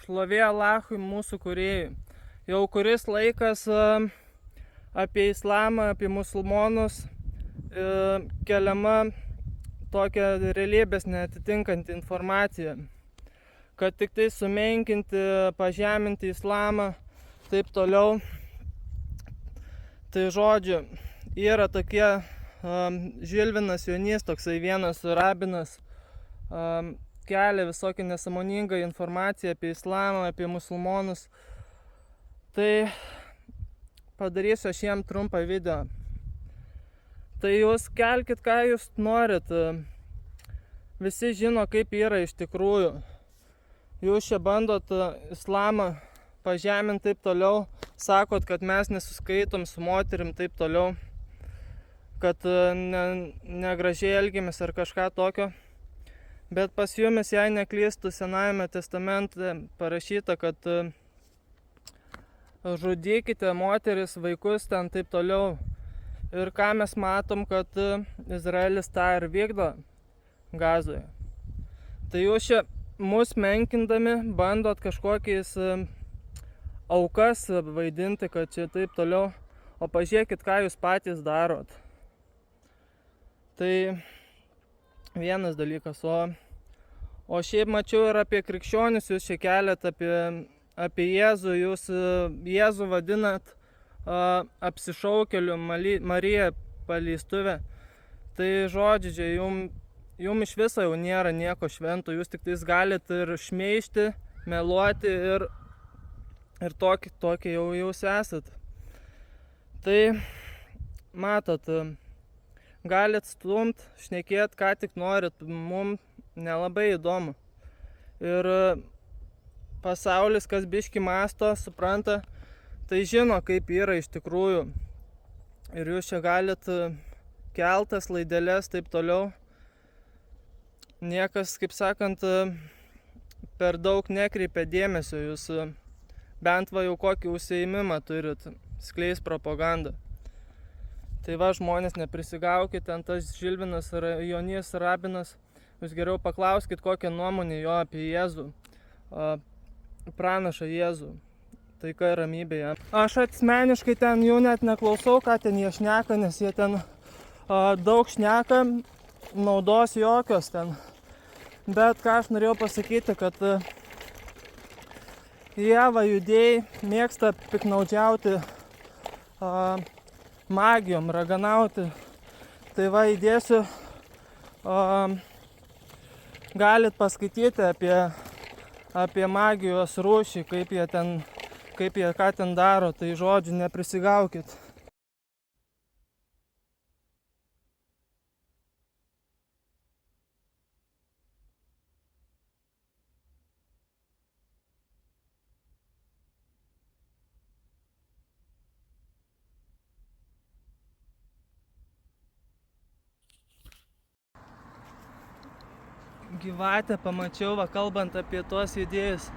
Šlovė Alachui, mūsų kūrėjui. Jau kuris laikas apie islamą, apie musulmonus keliama tokia realybės neatitinkanti informacija, kad tik tai sumenkinti, pažeminti islamą, taip toliau. Tai žodžiu, yra tokie Žilvinas Jonys, toksai vienas rabinas, kelia visokią nesąmoningą informaciją apie islamą, apie musulmonus. Tai padarysiu aš jiem trumpą video. Tai jūs kelkit, ką jūs norit. Visi žino, kaip yra iš tikrųjų. Jūs čia bandot islamą pažeminti taip toliau. Sakot, kad mes nesuskaitom su moterim taip toliau. Kad negražiai elgiamės ar kažką tokio. Bet pas jumis, jei neklystų, Senajame testamente parašyta, kad žudykite moteris, vaikus ten taip toliau. Ir ką mes matom, kad Izraelis tą ir vykdo Gazoje. Tai jūs čia mus menkindami bandot kažkokiais aukas vaidinti, kad čia taip toliau. O pažiūrėkit, ką jūs patys darot. Tai vienas dalykas. O šiaip mačiau ir apie krikščionis, jūs čia keliat apie Jėzų, jūs Jėzų vadinat apsišaukėliu, Mariją paleistuvę. Tai žodžiu, jum iš viso jau nėra nieko švento, jūs tik tais galit ir šmeižti, meluoti ir tokie jau jūs esat. Tai matot, galit stumt, šnekėt, ką tik norit, mum nelabai įdomu. Ir pasaulis, kas biški masto, supranta, tai žino, kaip yra iš tikrųjų. Ir jūs čia galit keltas, laideles, taip toliau. Niekas, kaip sakant, per daug nekreipia dėmesio. Jūs bent va jau kokį užsiėmimą turit, skleis propagandą. Tai va, žmonės, neprisigaukit, ten tas Žilvinas Jonys rabinas. Jūs geriau paklauskit, kokią nuomonę jo apie Jėzų, pranašą Jėzų. Taika ir ramybė jam. Aš asmeniškai ten jų net neklausau, ką ten jie šneka, nes jie ten daug šneka, naudos jokios ten. Bet ką aš norėjau pasakyti, kad jie judėjai mėgsta piknaudžiauti magijom, raganauti. Tai va, įdėsiu, galit paskaityti apie magijos rūšį, kaip jie ką ten daro, tai žodžiu, neprisigaukit. Gyvatę pamačiau, va, kalbant apie tuos judėjus.